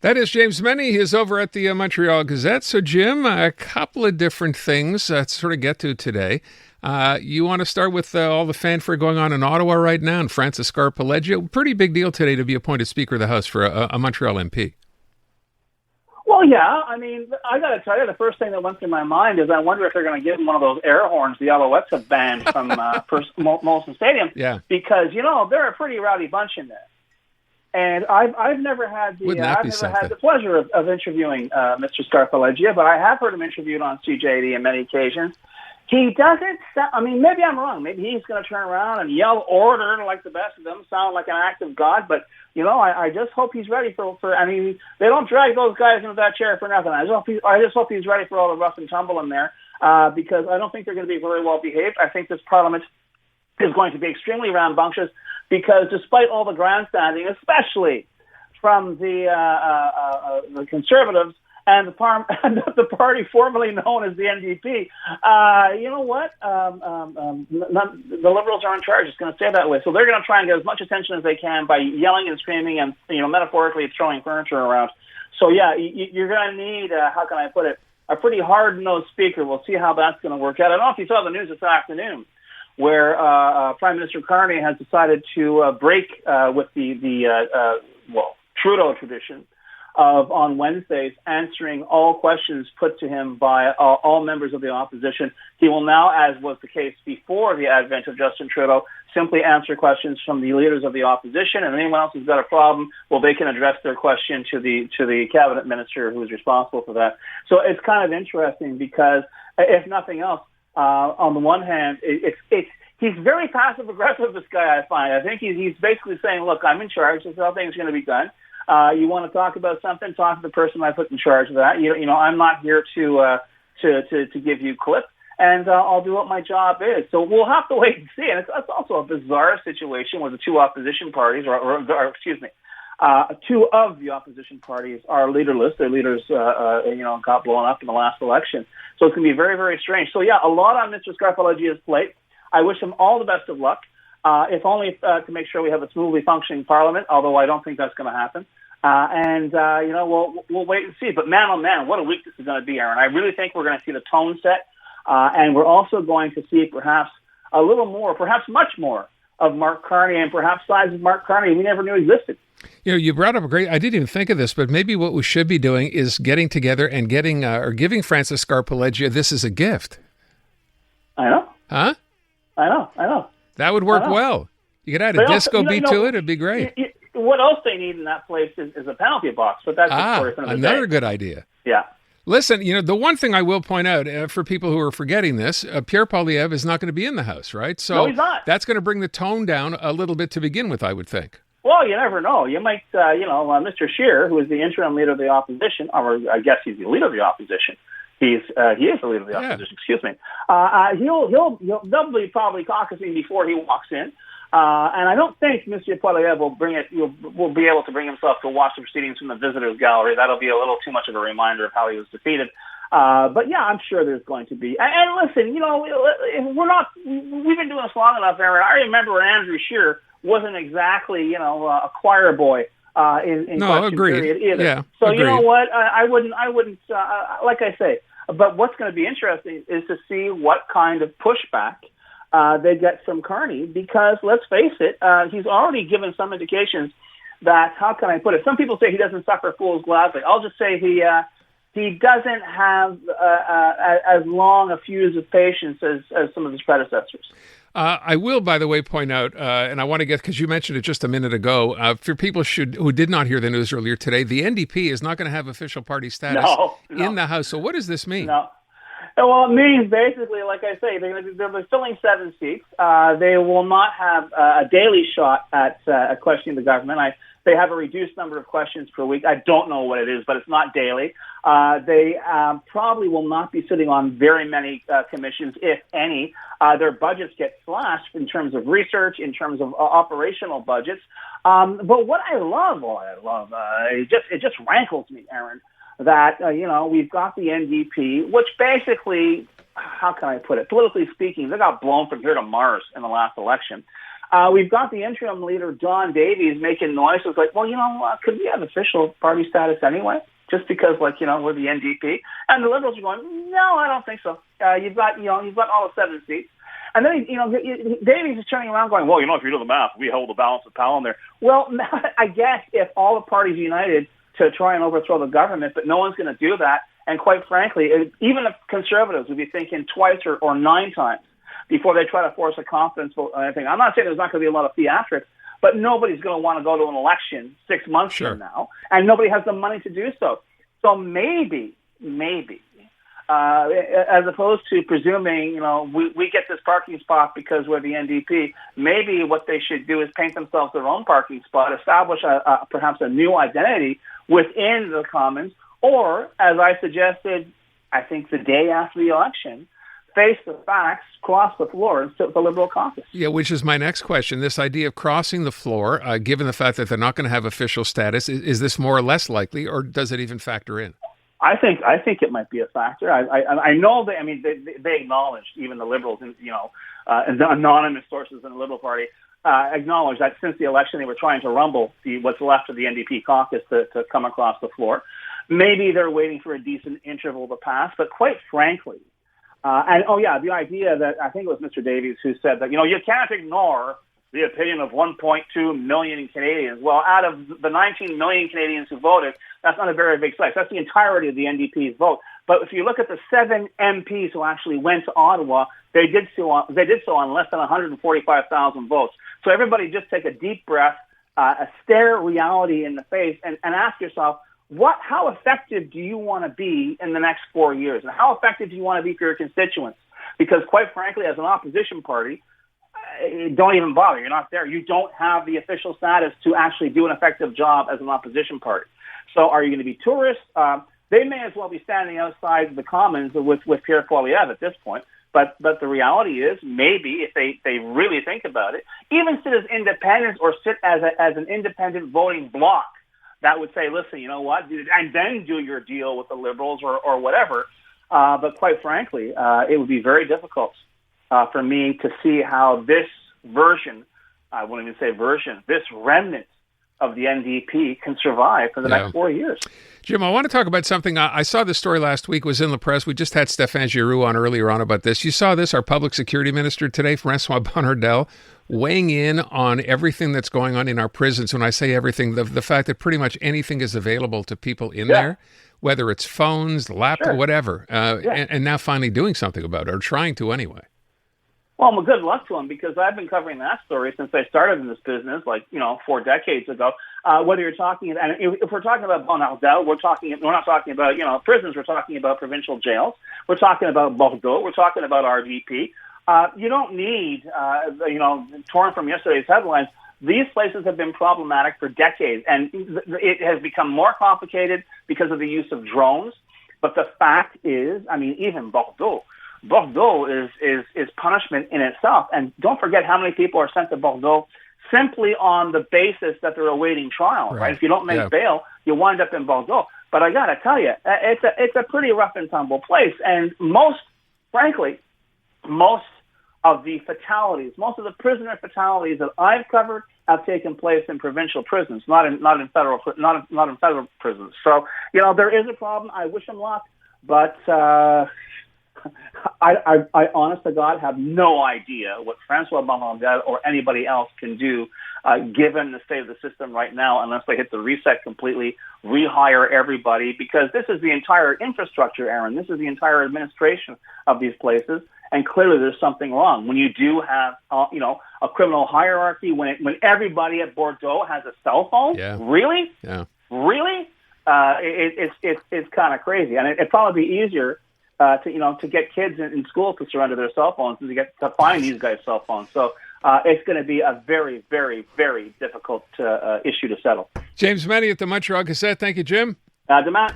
That is James Mennie. He is over at the Montreal Gazette. So, Jim, a couple of different things to sort of get to today. You want to start with all the fanfare going on in Ottawa right now, and Francis Scarpaleggia. Pretty big deal today to be appointed Speaker of the House for a Montreal MP. Well, yeah. I mean, I got to tell you, the first thing that went through my mind is I wonder if they're going to give him one of those air horns the Alouettes have banned from Molson Stadium. Yeah. Because, they're a pretty rowdy bunch in there. And I've never had the pleasure of interviewing Mr. Scarpaleggia, but I have heard him interviewed on CJAD on many occasions. He doesn't maybe I'm wrong. Maybe he's going to turn around and yell order like the best of them, sound like an act of God. But, I just hope he's ready for they don't drag those guys into that chair for nothing. I just hope he's ready for all the rough and tumble in there because I don't think they're going to be very well behaved. I think this Parliament is going to be extremely rambunctious because despite all the grandstanding, especially from the Conservatives and the party formerly known as the NDP, you know what? The Liberals are in charge. It's going to stay that way. So they're going to try and get as much attention as they can by yelling and screaming and, metaphorically throwing furniture around. So, yeah, you're going to need, how can I put it, a pretty hard-nosed speaker. We'll see how that's going to work out. I don't know if you saw the news this afternoon, where Prime Minister Carney has decided to break with the Trudeau tradition of on Wednesdays answering all questions put to him by all members of the opposition. He will now, as was the case before the advent of Justin Trudeau, simply answer questions from the leaders of the opposition, and anyone else who's got a problem, they can address their question to the cabinet minister who is responsible for that. So it's kind of interesting because, if nothing else, on the one hand, he's very passive aggressive. This guy, I find. I think he's basically saying, "Look, I'm in charge. This is how things are going to be done. You want to talk about something? Talk to the person I put in charge of that. I'm not here to give you clip, and I'll do what my job is." So we'll have to wait and see. And it's also a bizarre situation where the two opposition parties, two of the opposition parties are leaderless. Their leaders, got blown up in the last election. So it's going to be very, very strange. So, yeah, a lot on Mr. Scarpaleggia's plate. I wish him all the best of luck, if only to make sure we have a smoothly functioning parliament, although I don't think that's going to happen. We'll wait and see. But man, oh man, what a week this is going to be, Aaron. I really think we're going to see the tone set, and we're also going to see perhaps a little more, perhaps much more, of Mark Carney and perhaps sides of Mark Carney we never knew existed. You brought up I didn't even think of this, but maybe what we should be doing is getting together and giving Francis Scarpaleggia this as a gift. I know. Huh? I know. That would work well. You could add a disco beat to it. It'd be great. What else they need in that place is a penalty box, but that's another good idea. Yeah. Listen, the one thing I will point out for people who are forgetting this, Pierre Poilievre is not going to be in the House, right? So no, he's not. That's going to bring the tone down a little bit to begin with, I would think. Well, you never know. You might, Mr. Scheer, who is the interim leader of the opposition, or I guess he's the leader of the opposition. He is the leader of the opposition. Excuse me. They'll be probably caucusing before he walks in, and I don't think Mr. Poilievre will be able to bring himself to watch the proceedings from the visitors' gallery. That'll be a little too much of a reminder of how he was defeated. But yeah, I'm sure there's going to be. And listen, we've been doing this long enough, Aaron. I remember Andrew Scheer wasn't exactly, a choir boy in question period either. Yeah, so agreed. You know what? I wouldn't. Like I say. But what's going to be interesting is to see what kind of pushback they get from Carney, because let's face it, he's already given some indications that, how can I put it? Some people say he doesn't suffer fools gladly. I'll just say he doesn't have as long a fuse of patience as some of his predecessors. I will, by the way, point out, and I want to get, because you mentioned it just a minute ago, for people who did not hear the news earlier today, the NDP is not going to have official party status in the House. So what does this mean? No. Well, it means basically, like I say, they're filling 7 seats. They will not have a daily shot at questioning the government. They have a reduced number of questions per week. I don't know what it is, but it's not daily. They probably will not be sitting on very many commissions, if any. Their budgets get slashed in terms of research, in terms of operational budgets. But what I love, it just rankles me, Aaron, that, we've got the NDP, which basically, how can I put it? Politically speaking, they got blown from here to Mars in the last election. We've got the interim leader, Don Davies, making noises like, well, could we have official party status anyway? Just because, we're the NDP. And the Liberals are going, no, I don't think so. You've got all the 7 seats. And then, Davies is turning around going, well, if you do the math, we hold the balance of power in there. Well, I guess if all the parties united to try and overthrow the government, but no one's going to do that. And quite frankly, even the Conservatives would be thinking twice or 9 times before they try to force a confidence vote or anything. I'm not saying there's not going to be a lot of theatrics, but nobody's going to want to go to an election 6 months from now, and nobody has the money to do so. So maybe, as opposed to presuming, we get this parking spot because we're the NDP, maybe what they should do is paint themselves their own parking spot, establish perhaps a new identity within the Commons, or, as I suggested, I think the day after the election, face the facts, cross the floor, and sit with the Liberal caucus. Yeah, which is my next question. This idea of crossing the floor, given the fact that they're not going to have official status, is this more or less likely, or does it even factor in? I think it might be a factor. I know they acknowledged, even the Liberals, and the anonymous sources in the Liberal Party acknowledged that since the election they were trying to rumble what's left of the NDP caucus to come across the floor. Maybe they're waiting for a decent interval to pass, but quite frankly, the idea that I think it was Mr. Davies who said that, you can't ignore the opinion of 1.2 million Canadians. Well, out of the 19 million Canadians who voted, that's not a very big slice. That's the entirety of the NDP's vote. But if you look at the 7 MPs who actually went to Ottawa, they did so on less than 145,000 votes. So everybody just take a deep breath, stare reality in the face, and ask yourself, how effective do you want to be in the next 4 years? And how effective do you want to be for your constituents? Because quite frankly, as an opposition party, don't even bother. You're not there. You don't have the official status to actually do an effective job as an opposition party. So are you going to be tourists? They may as well be standing outside the Commons with Pierre Poilievre at this point. But the reality is, maybe if they really think about it, even sit as independents or sit as an independent voting bloc, that would say, listen, you know what, and then do your deal with the Liberals or whatever. But quite frankly, it would be very difficult for me to see how this version, I won't even say version, this remnant of the NDP can survive for the next 4 years. Jim, I want to talk about something. I saw this story last week, was in the press. We just had Stéphane Giroux on earlier on about this. You saw this, our public security minister today, François Bonnardel, weighing in on everything that's going on in our prisons. When I say everything, the fact that pretty much anything is available to people in there, whether it's phones, laptop, whatever, and now finally doing something about it, or trying to anyway. Well, good luck to him, because I've been covering that story since I started in this business, 4 decades ago. Whether you're talking, and if we're talking about Bonnardel, we're not talking about prisons. We're talking about provincial jails. We're talking about Bordeaux. We're talking about RDP. You don't need, torn from yesterday's headlines. These places have been problematic for decades, and it has become more complicated because of the use of drones. But the fact is, even Bordeaux is punishment in itself. And don't forget how many people are sent to Bordeaux simply on the basis that they're awaiting trial, right? If you don't make bail, you wind up in Bordeaux. But I got to tell you, it's a pretty rough and tumble place. And most of the fatalities, most of the prisoner fatalities that I've covered have taken place in provincial prisons, not in federal prisons. So, there is a problem. I wish them luck, but I honest to God, have no idea what François Bonnardel or anybody else can do, given the state of the system right now, unless they hit the reset completely, rehire everybody, because this is the entire infrastructure, Aaron. This is the entire administration of these places, and clearly there's something wrong. When you do have, a criminal hierarchy, when everybody at Bordeaux has a cell phone, really? Yeah. Really? It's kind of crazy, and it'd probably be easier to get kids in school to surrender their cell phones and to find these guys' cell phones. So it's going to be a very, very, very difficult issue to settle. James Mennie at the Montreal Gazette. Thank you, Jim. Demain.